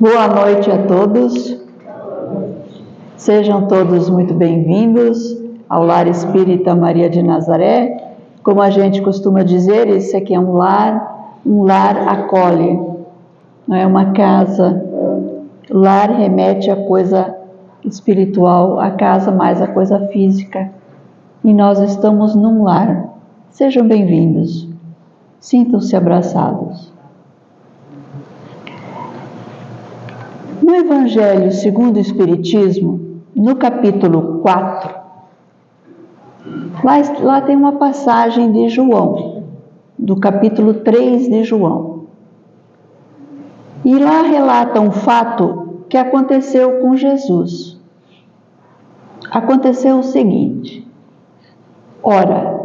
Boa noite a todos. Sejam todos muito bem-vindos ao Lar Espírita Maria de Nazaré. Como a gente costuma dizer, esse aqui é um lar acolhe, não é uma casa. Lar remete à coisa espiritual, a casa mais a coisa física. E nós estamos num lar. Sejam bem-vindos. Sintam-se abraçados. No Evangelho segundo o Espiritismo, no capítulo 4, lá tem uma passagem de João, do capítulo 3 de João. E lá relata um fato que aconteceu com Jesus. Aconteceu o seguinte: ora,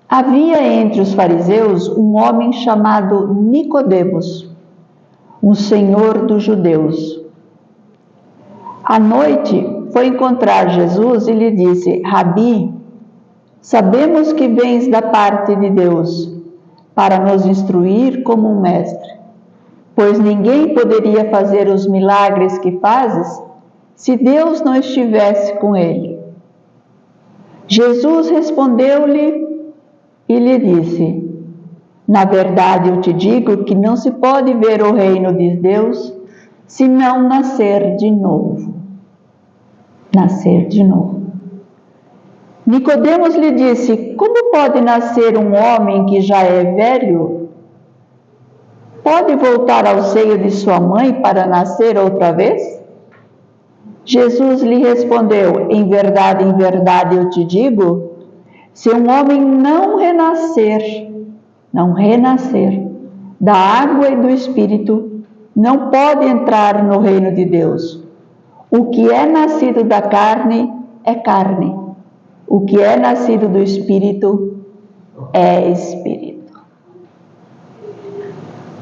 havia entre os fariseus um homem chamado Nicodemos, um senhor dos judeus. À noite foi encontrar Jesus e lhe disse: Rabi, sabemos que vens da parte de Deus, para nos instruir como um mestre, pois ninguém poderia fazer os milagres que fazes se Deus não estivesse com ele. Jesus respondeu-lhe e lhe disse: na verdade, eu te digo que não se pode ver o reino de Deus se não nascer de novo. Nascer de novo. Nicodemos lhe disse: como pode nascer um homem que já é velho? Pode voltar ao seio de sua mãe para nascer outra vez? Jesus lhe respondeu: em verdade, eu te digo, se um homem não renascer da água e do Espírito, não pode entrar no reino de Deus. O que é nascido da carne é carne, o que é nascido do Espírito é Espírito.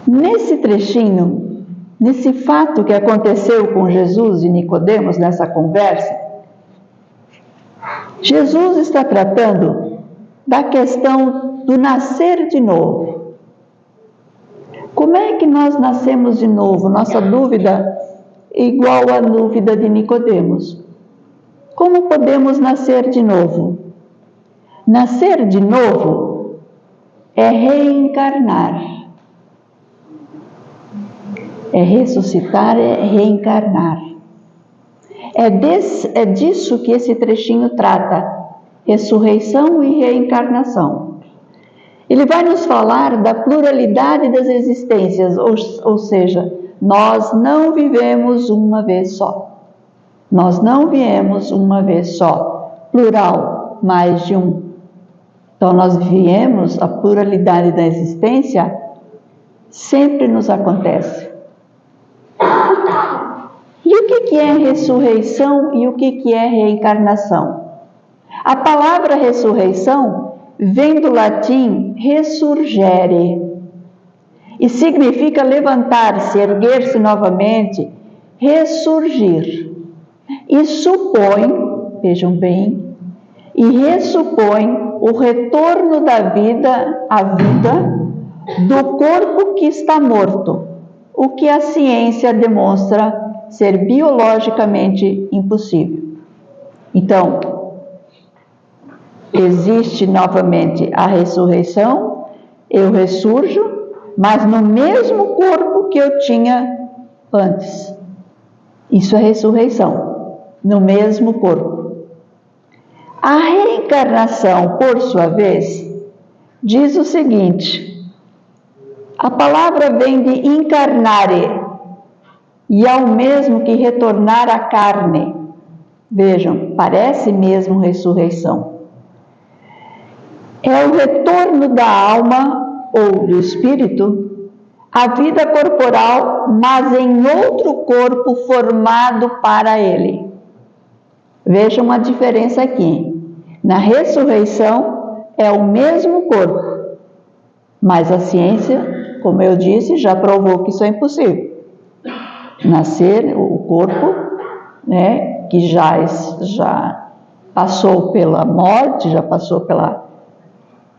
Nesse trechinho, nesse fato que aconteceu com Jesus e Nicodemos, nessa conversa, Jesus está tratando da questão do nascer de novo. Como é que nós nascemos de novo? Nossa dúvida é igual à dúvida de Nicodemos. Como podemos nascer de novo? Nascer de novo é reencarnar. É ressuscitar, é reencarnar. É disso que esse trechinho trata. Ressurreição e reencarnação. Ele vai nos falar da pluralidade das existências, ou seja, nós não vivemos uma vez só. Nós não viemos uma vez só, plural, mais de um. Então nós viemos, a pluralidade da existência sempre nos acontece. E o que é ressurreição e o que é reencarnação? A palavra ressurreição vem do latim resurgere e significa levantar-se, erguer-se novamente, ressurgir. E supõe, vejam bem, e ressupõe o retorno da vida à vida do corpo que está morto, o que a ciência demonstra ser biologicamente impossível. Então, existe novamente a ressurreição, eu ressurjo, mas no mesmo corpo que eu tinha antes. Isso é ressurreição, no mesmo corpo. A reencarnação, por sua vez, diz o seguinte: a palavra vem de encarnare, e é o mesmo que retornar à carne. Vejam, parece mesmo ressurreição. É o retorno da alma ou do espírito à vida corporal, mas em outro corpo formado para ele. Vejam a diferença aqui. Na ressurreição é o mesmo corpo, mas a ciência, como eu disse, já provou que isso é impossível. Nascer o corpo, né, que já passou pela morte,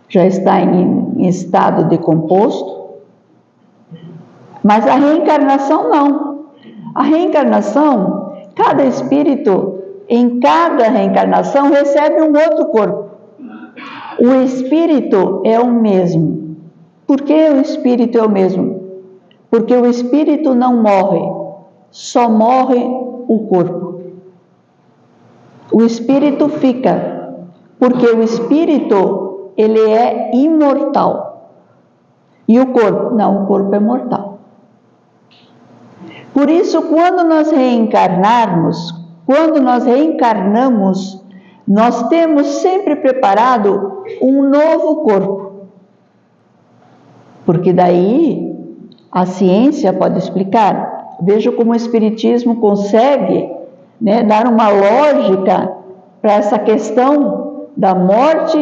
já está em estado decomposto. Mas a reencarnação não. A reencarnação, cada espírito, em cada reencarnação, recebe um outro corpo. O espírito é o mesmo. Por que o espírito é o mesmo? Porque o espírito não morre, só morre o corpo. O espírito fica, porque o espírito, ele é imortal. E o corpo? Não, o corpo é mortal. Por isso, quando nós reencarnamos, nós temos sempre preparado um novo corpo. Porque daí a ciência pode explicar. Veja como o Espiritismo consegue, dar uma lógica para essa questão da morte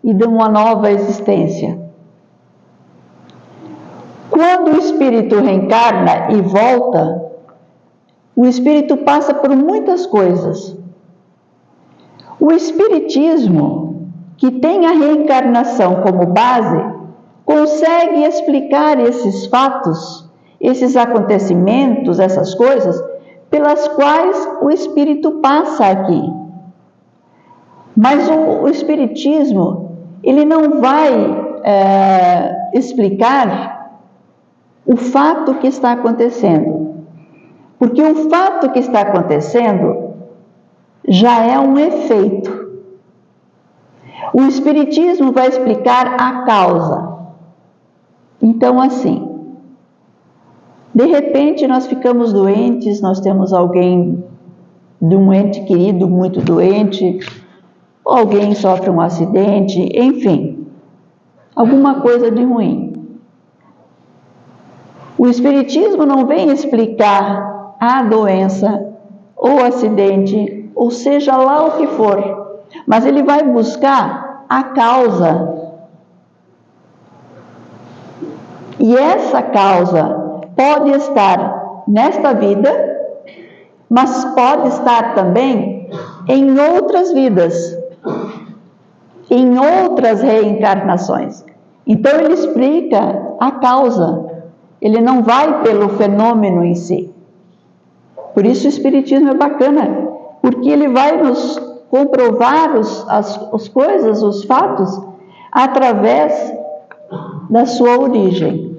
e de uma nova existência. Quando o espírito reencarna e volta, o espírito passa por muitas coisas. O Espiritismo, que tem a reencarnação como base, consegue explicar esses fatos, esses acontecimentos, essas coisas, pelas quais o espírito passa aqui. Mas o Espiritismo, ele não vai explicar o fato que está acontecendo. Porque o fato que está acontecendo já é um efeito. O Espiritismo vai explicar a causa. Então, assim, de repente nós ficamos doentes, nós temos alguém de um ente querido muito doente, alguém sofre um acidente, enfim, alguma coisa de ruim. O Espiritismo não vem explicar a doença, ou acidente, ou seja lá o que for, mas ele vai buscar a causa. E essa causa pode estar nesta vida, mas pode estar também em outras vidas, em outras reencarnações. Então ele explica a causa, ele não vai pelo fenômeno em si. Por isso o Espiritismo é bacana, porque ele vai nos comprovar as coisas, os fatos, através da sua origem.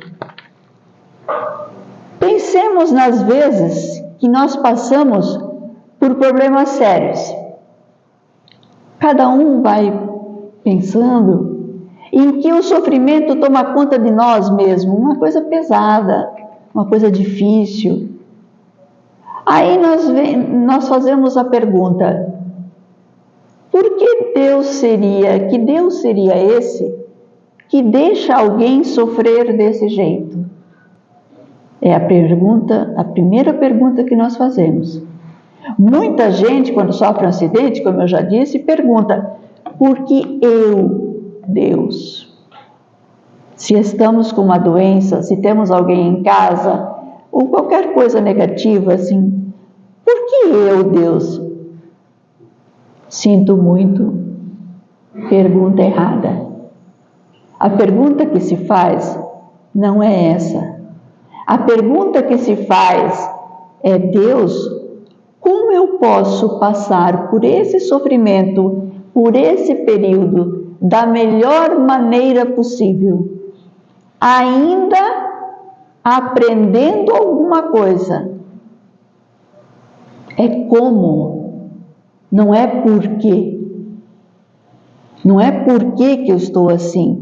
Pensemos nas vezes que nós passamos por problemas sérios. Cada um vai pensando em que o sofrimento toma conta de nós mesmos, uma coisa pesada, uma coisa difícil. Aí nós fazemos a pergunta: por que que Deus seria esse que deixa alguém sofrer desse jeito? É a primeira pergunta que nós fazemos. Muita gente, quando sofre um acidente, como eu já disse, pergunta: por que eu, Deus? Se estamos com uma doença, se temos alguém em casa, ou qualquer coisa negativa, assim, por que eu, Deus? Sinto muito, pergunta errada. A pergunta que se faz não é essa. A pergunta que se faz é: Deus, como eu posso passar por esse sofrimento, por esse período, da melhor maneira possível, ainda aprendendo alguma coisa? É como, não é porquê. Não é porquê que eu estou assim.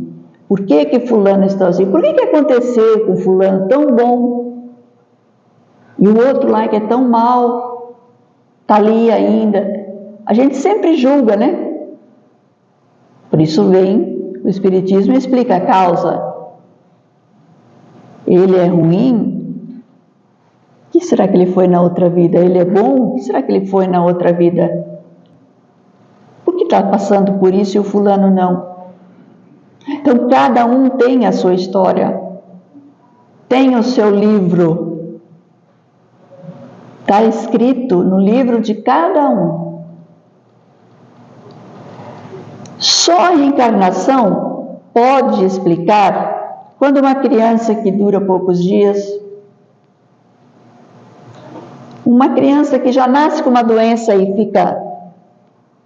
Por que fulano está assim? Por que aconteceu com fulano tão bom e o outro lá que é tão mal está ali ainda? A gente sempre julga, né? Por isso vem o Espiritismo e explica a causa. Ele é ruim? O que será que ele foi na outra vida? Ele é bom? O que será que ele foi na outra vida? Por que está passando por isso e o fulano não? Então, cada um tem a sua história, tem o seu livro, está escrito no livro de cada um. Só a reencarnação pode explicar quando uma criança que dura poucos dias, Uma criança que já nasce com uma doença e fica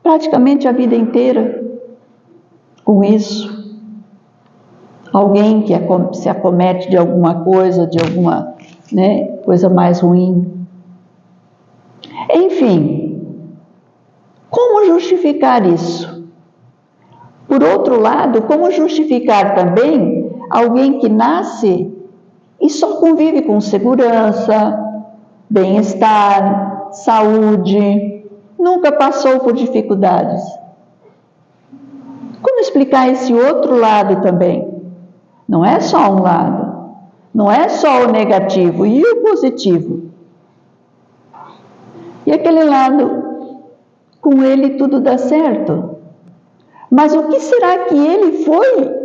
praticamente a vida inteira com isso. Alguém que se acomete de alguma coisa, de alguma coisa mais ruim. Enfim, como justificar isso? Por outro lado, como justificar também alguém que nasce e só convive com segurança, bem-estar, saúde, nunca passou por dificuldades? Como explicar esse outro lado também? Não é só um lado, não é só o negativo e o positivo. E aquele lado, com ele tudo dá certo. Mas o que será que ele foi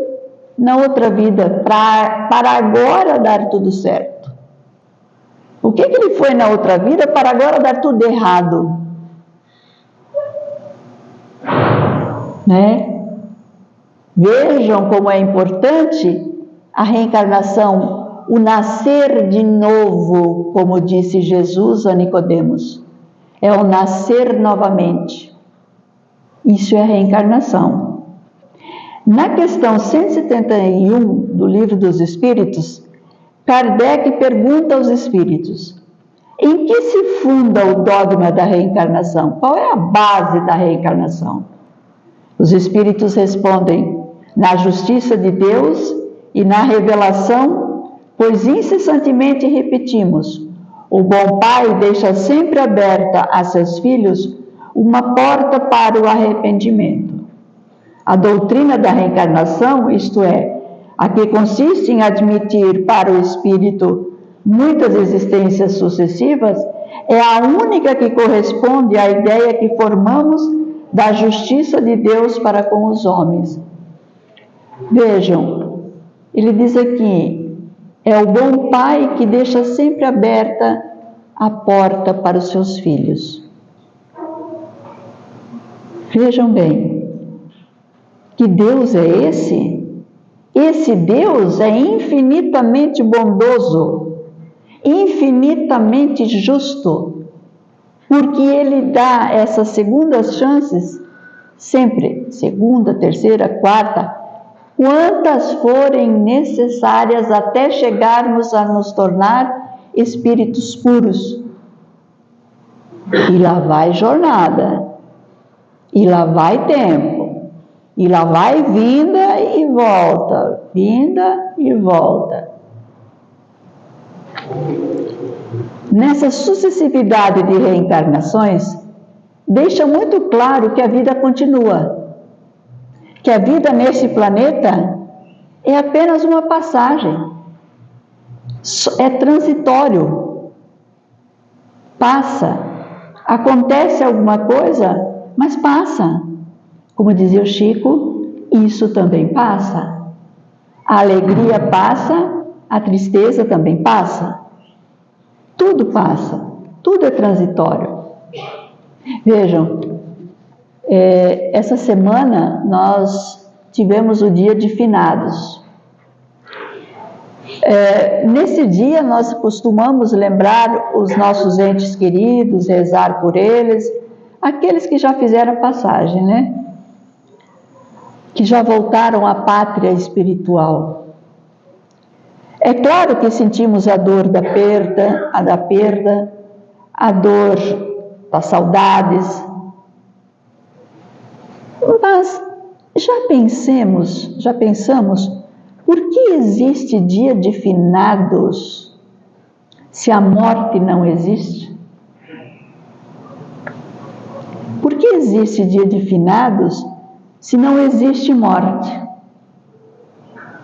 na outra vida para agora dar tudo certo? O que ele foi na outra vida para agora dar tudo errado? Vejam como é importante a reencarnação, o nascer de novo, como disse Jesus a Nicodemos. É o nascer novamente. Isso é a reencarnação. Na questão 171 do Livro dos Espíritos, Kardec pergunta aos espíritos: em que se funda o dogma da reencarnação? Qual é a base da reencarnação? Os espíritos respondem: na justiça de Deus e na revelação, pois incessantemente repetimos: o bom Pai deixa sempre aberta a seus filhos uma porta para o arrependimento. A doutrina da reencarnação, isto é, a que consiste em admitir para o espírito muitas existências sucessivas, é a única que corresponde à ideia que formamos da justiça de Deus para com os homens. Vejam, ele diz aqui, é o bom Pai que deixa sempre aberta a porta para os seus filhos. Vejam bem, que Deus é esse? Esse Deus é infinitamente bondoso, infinitamente justo, porque Ele dá essas segundas chances, sempre, segunda, terceira, quarta, quantas forem necessárias até chegarmos a nos tornar espíritos puros. E lá vai jornada, e lá vai tempo, e lá vai vinda e volta, vinda e volta. Nessa sucessividade de reencarnações, deixa muito claro que a vida continua, que a vida nesse planeta é apenas uma passagem, é transitório, passa, acontece alguma coisa, mas passa. Como dizia o Chico, isso também passa. A alegria passa, a tristeza também passa. Tudo passa, tudo é transitório. Vejam, essa semana nós tivemos o dia de finados. Nesse dia nós costumamos lembrar os nossos entes queridos, rezar por eles, aqueles que já fizeram a passagem, né? Que já voltaram à pátria espiritual. É claro que sentimos a dor da perda, a dor das saudades, mas já pensamos, por que existe dia de finados se a morte não existe? Por que existe dia de finados se não existe morte?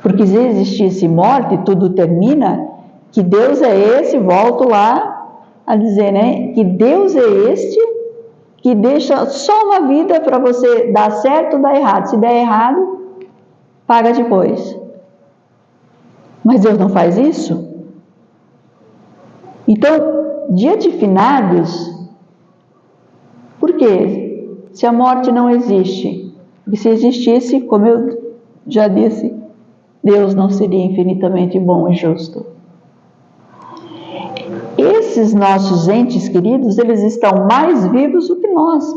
Porque se existisse morte, tudo termina, que Deus é esse, volto lá a dizer, né? Que Deus é este que deixa só uma vida para você dar certo ou dar errado. Se der errado, paga depois. Mas Deus não faz isso? Então, dia de finados, por quê? Se a morte não existe, e se existisse, como eu já disse, Deus não seria infinitamente bom e justo. Esse esses nossos entes queridos, eles estão mais vivos do que nós,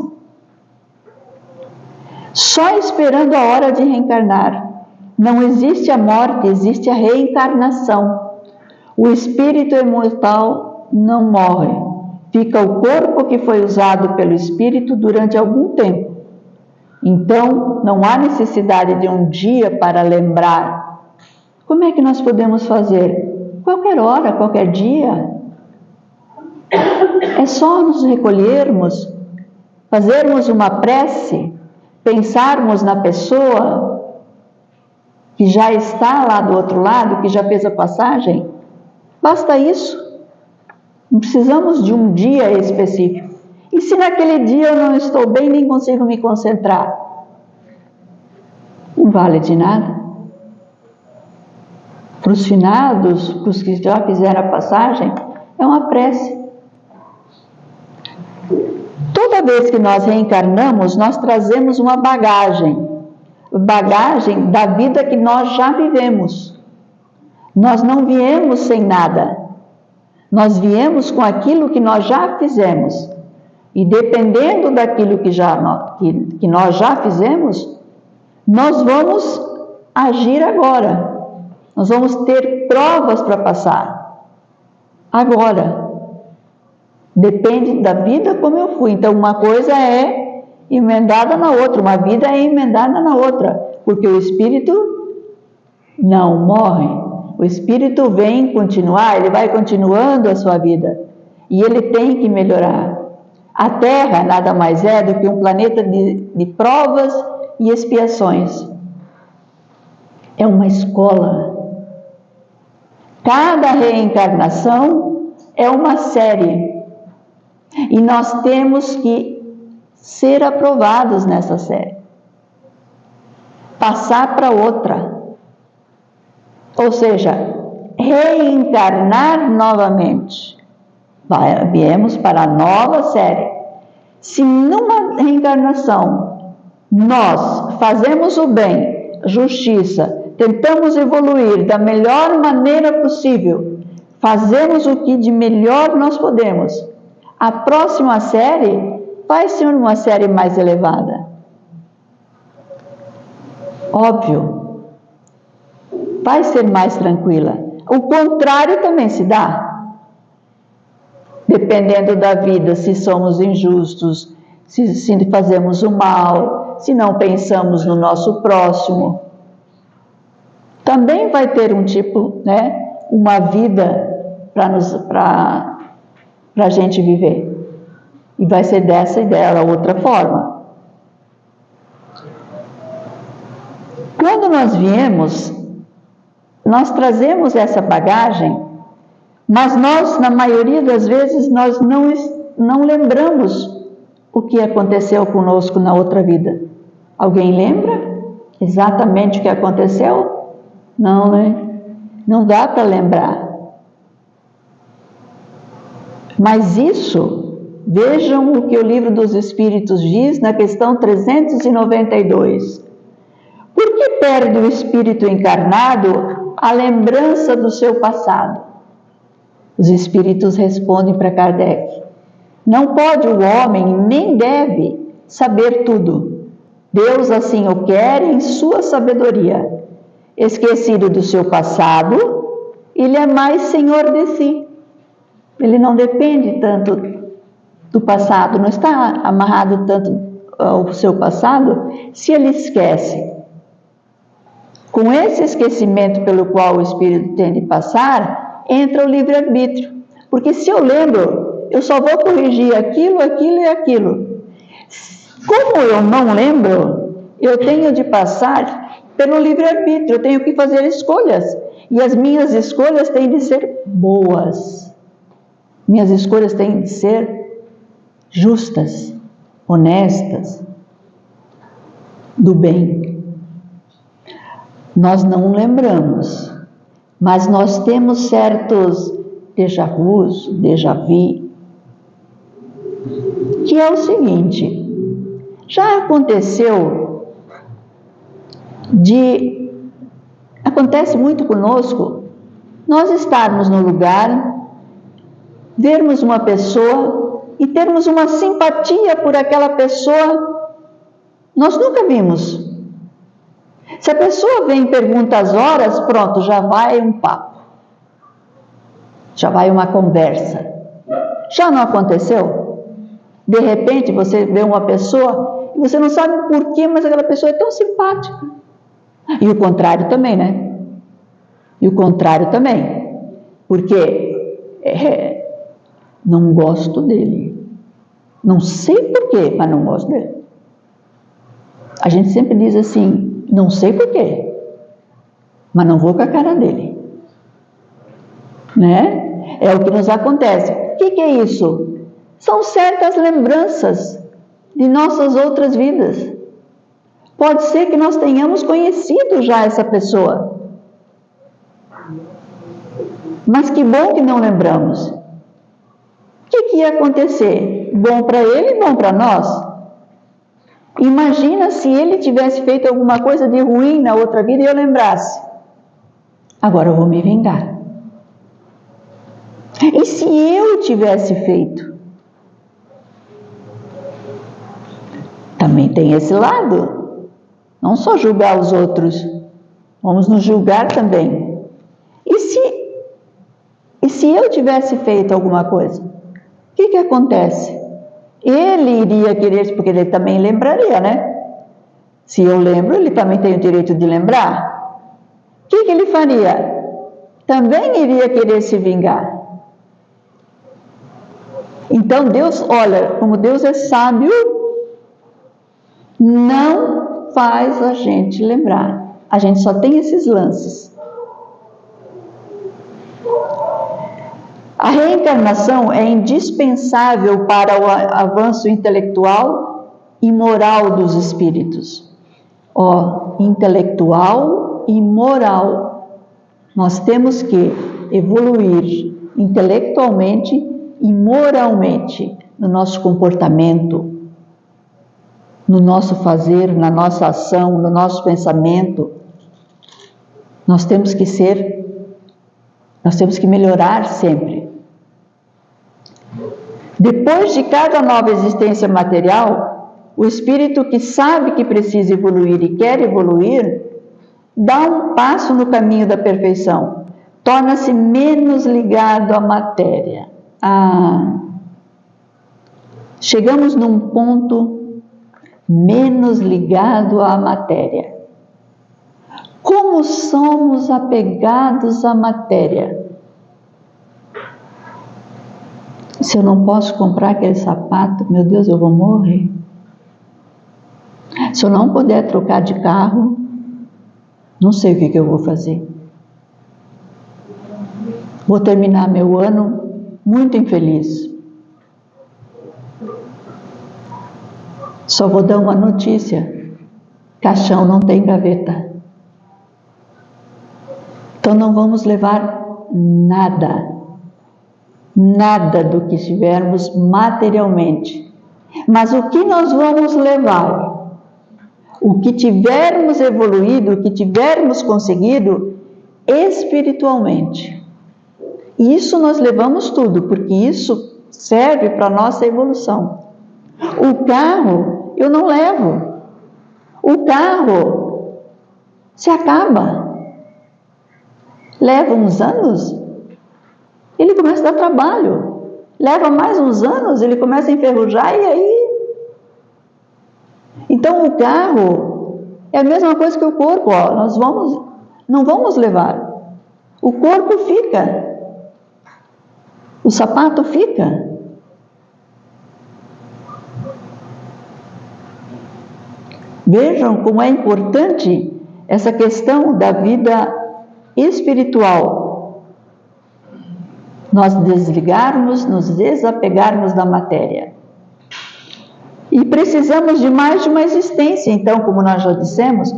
só esperando a hora de reencarnar. Não existe a morte, existe a reencarnação. O espírito imortal não morre, fica o corpo que foi usado pelo espírito durante algum tempo. Então, não há necessidade de um dia para lembrar. Como é que nós podemos fazer? Qualquer hora, qualquer dia. É só nos recolhermos, fazermos uma prece, pensarmos na pessoa que já está lá do outro lado, que já fez a passagem. Basta isso. Não precisamos de um dia específico. E se naquele dia eu não estou bem, nem consigo me concentrar? Não vale de nada. Para os finados, para os que já fizeram a passagem, é uma prece. Toda vez que nós reencarnamos, nós trazemos uma bagagem da vida que nós já vivemos. Nós não viemos sem nada. Nós viemos com aquilo que nós já fizemos. E dependendo daquilo que nós já fizemos, nós vamos agir agora. Nós vamos ter provas para passar agora. Depende da vida como eu fui. Então, uma coisa é emendada na outra, uma vida é emendada na outra, porque o espírito não morre. O espírito vem continuar, ele vai continuando a sua vida e ele tem que melhorar. A Terra nada mais é do que um planeta de provas e expiações. É uma escola. Cada reencarnação é uma série. E nós temos que ser aprovados nessa série. Passar para outra. Ou seja, reencarnar novamente. Viemos para a nova série. Se numa reencarnação nós fazemos o bem, justiça, tentamos evoluir da melhor maneira possível, fazemos o que de melhor nós podemos, a próxima série vai ser uma série mais elevada. Óbvio. Vai ser mais tranquila. O contrário também se dá. Dependendo da vida, se somos injustos, se fazemos o mal, se não pensamos no nosso próximo. Também vai ter um tipo, uma vida para a gente viver. E vai ser dessa e dela outra forma. Quando nós viemos, nós trazemos essa bagagem, mas nós, na maioria das vezes, nós não lembramos o que aconteceu conosco na outra vida. Alguém lembra exatamente o que aconteceu? Não, né? Não dá para lembrar. Mas isso, vejam o que o Livro dos Espíritos diz na questão 392. Por que perde o espírito encarnado a lembrança do seu passado? Os espíritos respondem para Kardec: não pode o homem, nem deve, saber tudo. Deus assim o quer em sua sabedoria. Esquecido do seu passado, ele é mais senhor de si. Ele não depende tanto do passado, não está amarrado tanto ao seu passado, se ele esquece. Com esse esquecimento pelo qual o espírito tem de passar, entra o livre-arbítrio. Porque se eu lembro, eu só vou corrigir aquilo, aquilo e aquilo. Como eu não lembro, eu tenho de passar pelo livre-arbítrio, eu tenho que fazer escolhas. E as minhas escolhas têm de ser boas. Minhas escolhas têm de ser justas, honestas, do bem. Nós não lembramos, mas nós temos certos déjà vus, déjà vu, que é o seguinte: já aconteceu acontece muito conosco, nós estarmos no lugar, vermos uma pessoa e termos uma simpatia por aquela pessoa, nós nunca vimos. Se a pessoa vem e pergunta as horas, pronto, já vai um papo. Já vai uma conversa. Já não aconteceu? De repente você vê uma pessoa e você não sabe por quê, mas aquela pessoa é tão simpática. E o contrário também, né? E o contrário também. Porque não gosto dele. Não sei por quê, mas não gosto dele. A gente sempre diz assim, não sei por quê, mas não vou com a cara dele. Né? É o que nos acontece. O que é isso? São certas lembranças de nossas outras vidas. Pode ser que nós tenhamos conhecido já essa pessoa. Mas que bom que não lembramos. O que ia acontecer? Bom para ele e bom para nós. Imagina se ele tivesse feito alguma coisa de ruim na outra vida e eu lembrasse. Agora eu vou me vingar. E se eu tivesse feito? Também tem esse lado. Não só julgar os outros, vamos nos julgar também. E se eu tivesse feito alguma coisa? O que acontece? Ele iria querer, porque ele também lembraria, né? Se eu lembro, ele também tem o direito de lembrar. O que ele faria? Também iria querer se vingar. Então Deus, olha, como Deus é sábio, não faz a gente lembrar. A gente só tem esses lances. A reencarnação é indispensável para o avanço intelectual e moral dos espíritos. Intelectual e moral. Nós temos que evoluir intelectualmente e moralmente no nosso comportamento, no nosso fazer, na nossa ação, no nosso pensamento. Nós temos que melhorar sempre. Depois de cada nova existência material, o espírito que sabe que precisa evoluir e quer evoluir, dá um passo no caminho da perfeição, torna-se menos ligado à matéria. Chegamos num ponto menos ligado à matéria. Como somos apegados à matéria? Se eu não posso comprar aquele sapato, meu Deus, eu vou morrer. Se eu não puder trocar de carro, não sei o que eu vou fazer. Vou terminar meu ano muito infeliz. Só vou dar uma notícia: caixão não tem gaveta. Então não vamos levar nada do que tivermos materialmente. Mas o que nós vamos levar? O que tivermos evoluído, o que tivermos conseguido espiritualmente. Isso nós levamos tudo, porque isso serve para a nossa evolução. O carro eu não levo. O carro se acaba. Leva uns anos, ele começa a dar trabalho. Leva mais uns anos, ele começa a enferrujar e aí... Então o carro é a mesma coisa que o corpo, não vamos levar. O corpo fica. O sapato fica. Vejam como é importante essa questão da vida espiritual. Nós desligarmos, nos desapegarmos da matéria. E precisamos de mais de uma existência, então, como nós já dissemos,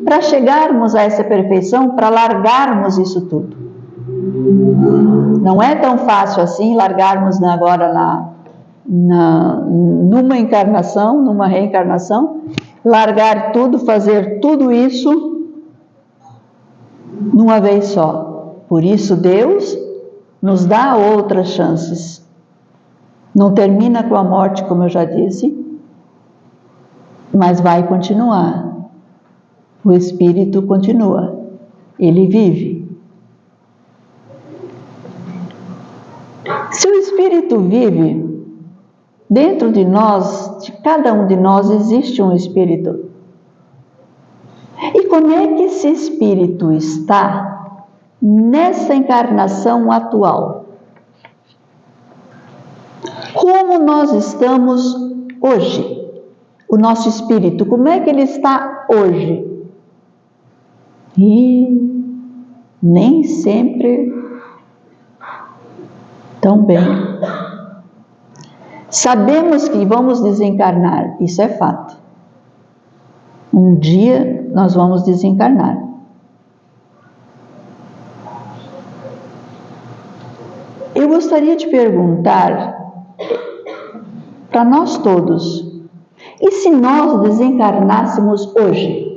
para chegarmos a essa perfeição, para largarmos isso tudo. Não é tão fácil assim largarmos agora numa encarnação, numa reencarnação, largar tudo, fazer tudo isso numa vez só. Por isso Deus nos dá outras chances. Não termina com a morte, como eu já disse, mas vai continuar. O Espírito continua, ele vive. Se o Espírito vive, dentro de nós, de cada um de nós, existe um Espírito. E como é que esse Espírito está nessa encarnação atual? Como nós estamos hoje? O nosso Espírito, como é que ele está hoje? E nem sempre tão bem. Sabemos que vamos desencarnar, isso é fato. Um dia nós vamos desencarnar. Eu gostaria de perguntar para nós todos, e se nós desencarnássemos hoje?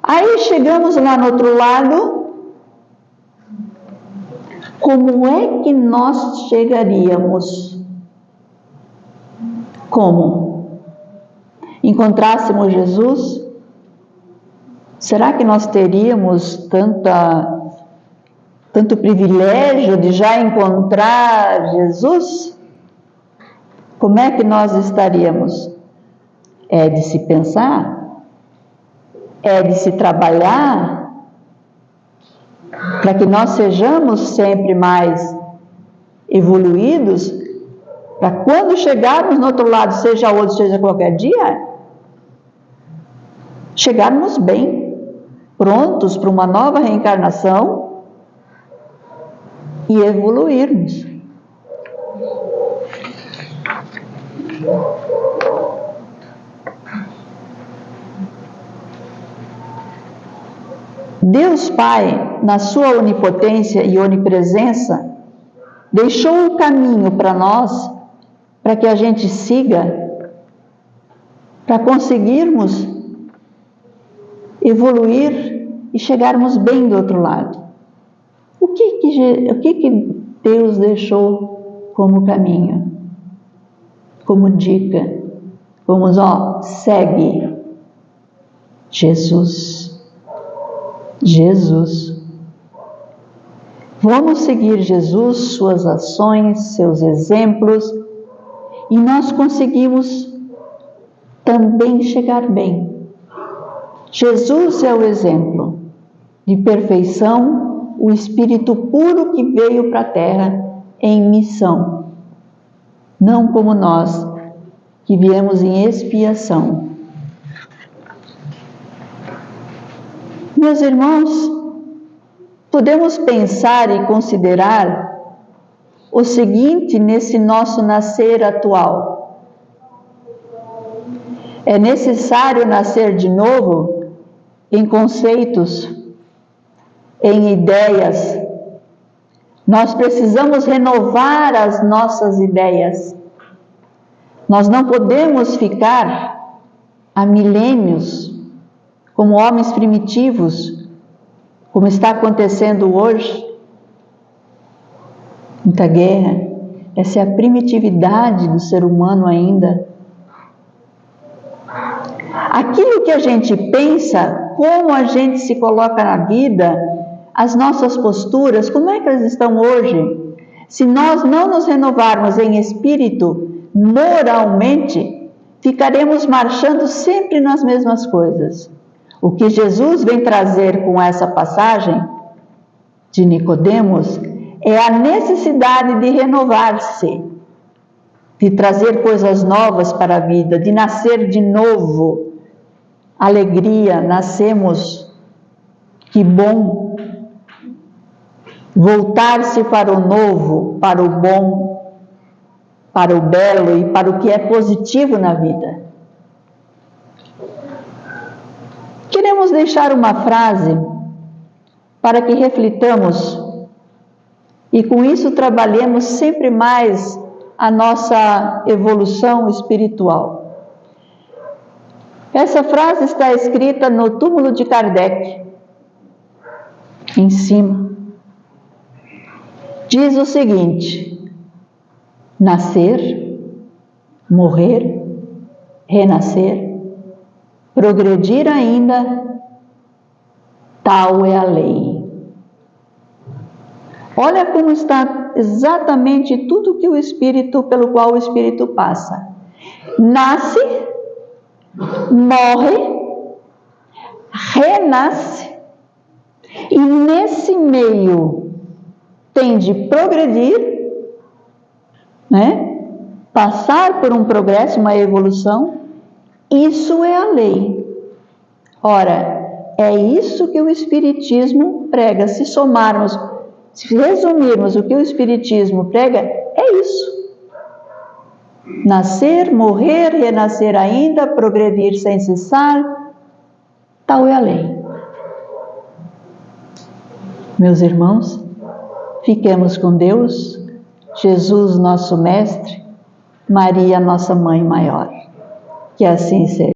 Aí chegamos lá no outro lado, como é que nós chegaríamos? Como? Encontrássemos Jesus? Será que nós teríamos tanto privilégio de já encontrar Jesus? Como é que nós estaríamos? É de se pensar? É de se trabalhar para que nós sejamos sempre mais evoluídos, para quando chegarmos no outro lado, seja hoje, seja qualquer dia, chegarmos bem, prontos para uma nova reencarnação e evoluirmos. Deus Pai, na sua onipotência e onipresença, deixou o caminho para nós, para que a gente siga, para conseguirmos evoluir e chegarmos bem do outro lado. O que Deus deixou como caminho, como dica? Vamos, segue Jesus. Jesus. Vamos seguir Jesus, suas ações, seus exemplos, e nós conseguimos também chegar bem. Jesus é o exemplo de perfeição, o Espírito puro que veio para a Terra em missão, não como nós, que viemos em expiação. Meus irmãos, podemos pensar e considerar o seguinte nesse nosso nascer atual. É necessário nascer de novo em conceitos, em ideias. Nós precisamos renovar as nossas ideias. Nós não podemos ficar há milênios como homens primitivos, como está acontecendo hoje. Muita guerra. Essa é a primitividade do ser humano ainda. Aquilo que a gente pensa, como a gente se coloca na vida, as nossas posturas, como é que elas estão hoje? Se nós não nos renovarmos em espírito, moralmente, ficaremos marchando sempre nas mesmas coisas. O que Jesus vem trazer com essa passagem de Nicodemos é a necessidade de renovar-se, de trazer coisas novas para a vida, de nascer de novo. Alegria, nascemos, que bom. Voltar-se para o novo, para o bom, para o belo e para o que é positivo na vida. Queremos deixar uma frase para que reflitamos e com isso trabalhemos sempre mais a nossa evolução espiritual. Essa frase está escrita no túmulo de Kardec, em cima. Diz o seguinte: nascer, morrer, renascer, progredir ainda, tal é a lei. Olha como está exatamente tudo que o Espírito, pelo qual o Espírito passa. Nasce, morre, renasce, e nesse meio tem de progredir, né? Passar por um progresso, uma evolução. Isso é a lei. Ora, é isso que o Espiritismo prega. Se somarmos, se resumirmos o que o Espiritismo prega, é isso. Nascer, morrer, renascer ainda, progredir sem cessar, tal é a lei. Meus irmãos, fiquemos com Deus, Jesus nosso Mestre, Maria nossa Mãe Maior. Que assim seja.